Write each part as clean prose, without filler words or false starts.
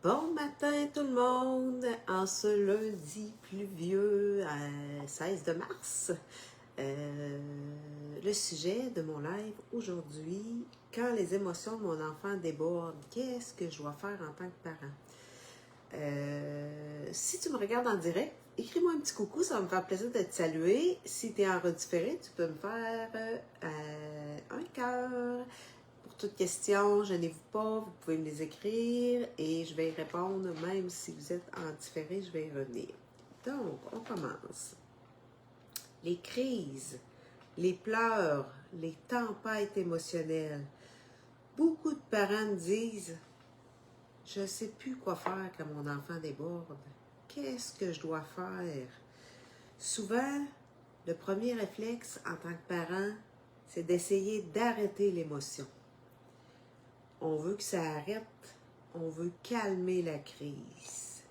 Bon matin tout le monde, en ce lundi pluvieux à 16 de mars. Le sujet de mon live aujourd'hui, quand les émotions de mon enfant débordent, qu'est-ce que je dois faire en tant que parent? Si tu me regardes en direct, écris-moi un petit coucou, ça va me faire plaisir de te saluer. Si tu es en redifféré, tu peux me faire un cœur. Pour toute question, gênez-vous pas, vous pouvez me les écrire et je vais y répondre, même si vous êtes en différé, je vais y revenir. Donc, on commence. Les crises, les pleurs, les tempêtes émotionnelles. Beaucoup de parents me disent « Je ne sais plus quoi faire quand mon enfant déborde. Qu'est-ce que je dois faire? » Souvent, le premier réflexe en tant que parent, c'est d'essayer d'arrêter l'émotion. On veut que ça arrête, on veut calmer la crise.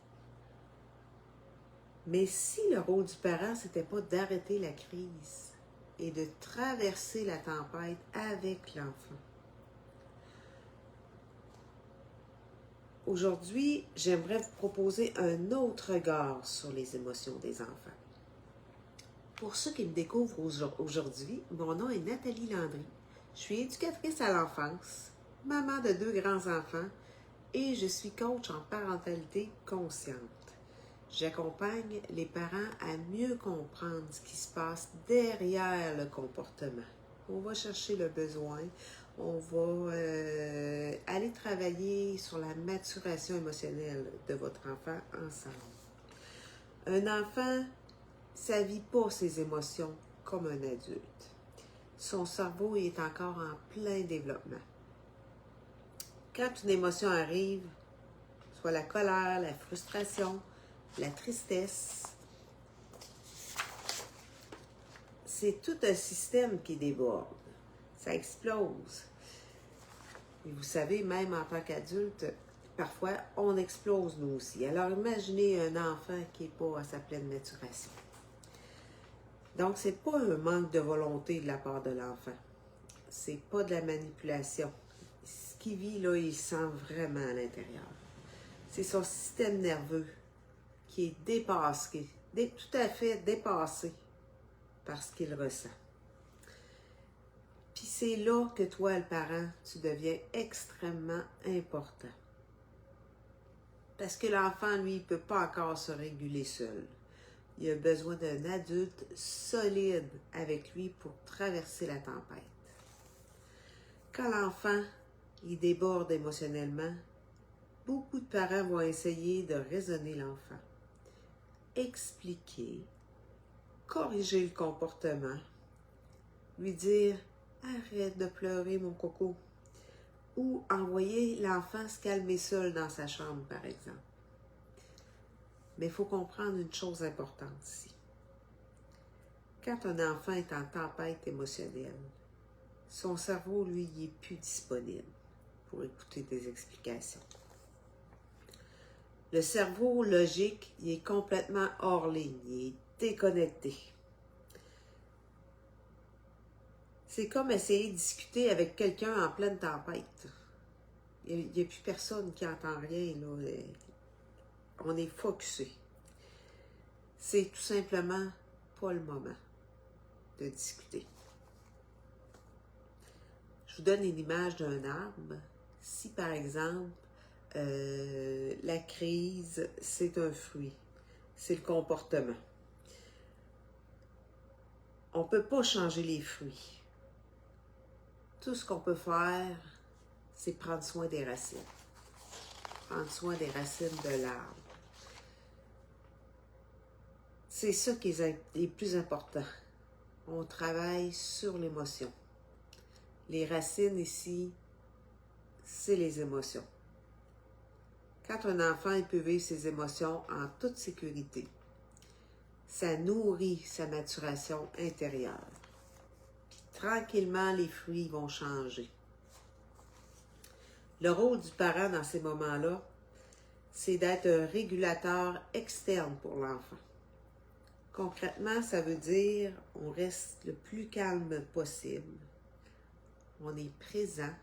Mais si le rôle du parent, c'était pas d'arrêter la crise et de traverser la tempête avec l'enfant. Aujourd'hui, j'aimerais vous proposer un autre regard sur les émotions des enfants. Pour ceux qui me découvrent aujourd'hui, mon nom est Nathalie Landry. Je suis éducatrice à l'enfance, maman de 2 grands-enfants et je suis coach en parentalité consciente. J'accompagne les parents à mieux comprendre ce qui se passe derrière le comportement. On va chercher le besoin, on va aller travailler sur la maturation émotionnelle de votre enfant ensemble. Un enfant, ça ne vit pas ses émotions comme un adulte. Son cerveau est encore en plein développement. Quand une émotion arrive, soit la colère, la frustration, la tristesse, c'est tout un système qui déborde. Ça explose. Et vous savez, même en tant qu'adulte, parfois, on explose nous aussi. Alors, imaginez un enfant qui n'est pas à sa pleine maturation. Donc, c'est pas un manque de volonté de la part de l'enfant. C'est pas de la manipulation. Ce qu'il vit, là, il sent vraiment à l'intérieur. C'est son système nerveux qui est dépassé, tout à fait dépassé par ce qu'il ressent. Puis c'est là que toi, le parent, tu deviens extrêmement important. Parce que l'enfant, lui, il ne peut pas encore se réguler seul. Il a besoin d'un adulte solide avec lui pour traverser la tempête. Quand l'enfant, il déborde émotionnellement, beaucoup de parents vont essayer de raisonner l'enfant, expliquer, corriger le comportement, lui dire « Arrête de pleurer, mon coco » ou envoyer l'enfant se calmer seul dans sa chambre, par exemple. Mais il faut comprendre une chose importante ici. Quand un enfant est en tempête émotionnelle, son cerveau, lui, il n'est plus disponible pour écouter des explications. Le cerveau logique, il est complètement hors ligne, il est déconnecté. C'est comme essayer de discuter avec quelqu'un en pleine tempête. Il n'y a plus personne qui entend rien, là. On est focusé. C'est tout simplement pas le moment de discuter. Je vous donne une image d'un arbre. Si, par exemple, la crise, c'est un fruit, c'est le comportement. On ne peut pas changer les fruits. Tout ce qu'on peut faire, c'est prendre soin des racines. Prendre soin des racines de l'arbre. C'est ça qui est le plus important. On travaille sur l'émotion. Les racines ici, c'est les émotions. Quand un enfant il peut vivre ses émotions en toute sécurité, ça nourrit sa maturation intérieure. Puis, tranquillement, les fruits vont changer. Le rôle du parent dans ces moments-là, c'est d'être un régulateur externe pour l'enfant. Concrètement, ça veut dire on reste le plus calme possible. On est présent.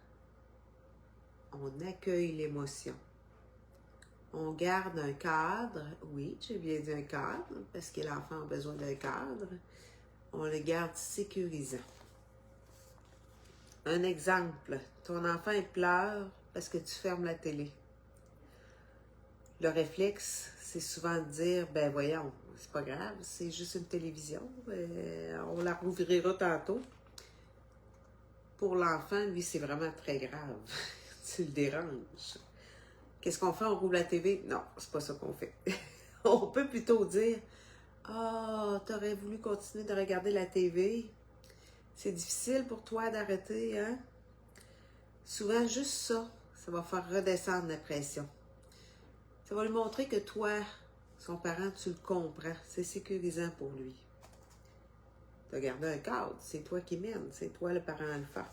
On accueille l'émotion. On garde un cadre. Oui, j'ai bien dit un cadre, parce que l'enfant a besoin d'un cadre. On le garde sécurisant. Un exemple, ton enfant il pleure parce que tu fermes la télé. Le réflexe, c'est souvent de dire, ben voyons, c'est pas grave, c'est juste une télévision, on la rouvrira tantôt. Pour l'enfant, lui, c'est vraiment très grave. Tu le déranges. Qu'est-ce qu'on fait? On rouvre la TV? Non, c'est pas ça qu'on fait. On peut plutôt dire, ah, t'aurais voulu continuer de regarder la TV? C'est difficile pour toi d'arrêter, hein? Souvent, juste ça, ça va faire redescendre la pression. Ça va lui montrer que toi, son parent, tu le comprends. C'est sécurisant pour lui. Tu as gardé un cadre, c'est toi qui mène, c'est toi le parent alpha.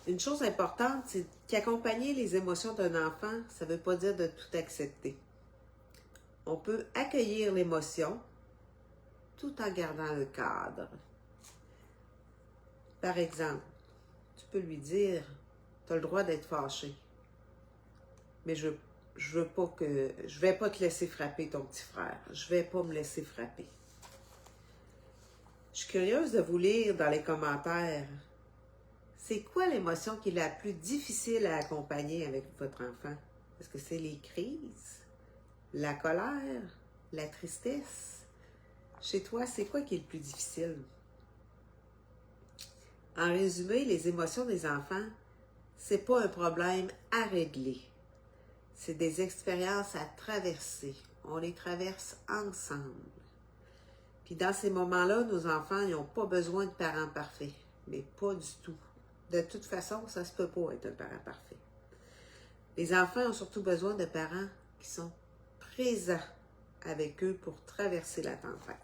Une chose importante, c'est qu'accompagner les émotions d'un enfant, ça ne veut pas dire de tout accepter. On peut accueillir l'émotion tout en gardant le cadre. Par exemple, tu peux lui dire, tu as le droit d'être fâché, mais je vais pas te laisser frapper ton petit frère. Je vais pas me laisser frapper. Je suis curieuse de vous lire dans les commentaires. C'est quoi l'émotion qui est la plus difficile à accompagner avec votre enfant? Est-ce que c'est les crises, la colère, la tristesse? Chez toi, c'est quoi qui est le plus difficile? En résumé, les émotions des enfants, c'est pas un problème à régler. C'est des expériences à traverser. On les traverse ensemble. Puis dans ces moments-là, nos enfants, ils n'ont pas besoin de parents parfaits. Mais pas du tout. De toute façon, ça se peut pas être un parent parfait. Les enfants ont surtout besoin de parents qui sont présents avec eux pour traverser la tempête.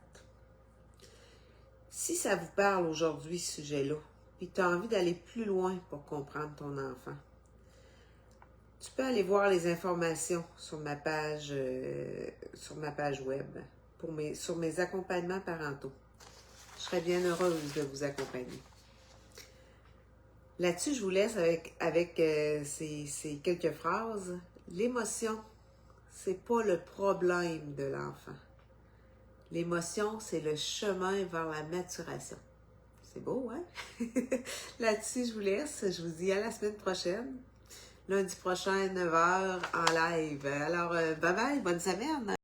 Si ça vous parle aujourd'hui, ce sujet-là, puis tu as envie d'aller plus loin pour comprendre ton enfant, tu peux aller voir les informations sur ma page web sur mes accompagnements parentaux. Je serais bien heureuse de vous accompagner. Là-dessus, je vous laisse avec ces quelques phrases. L'émotion, c'est pas le problème de l'enfant. L'émotion, c'est le chemin vers la maturation. C'est beau, hein? Là-dessus, je vous laisse. Je vous dis à la semaine prochaine. Lundi prochain, 9h en live. Alors, bye bye, bonne semaine!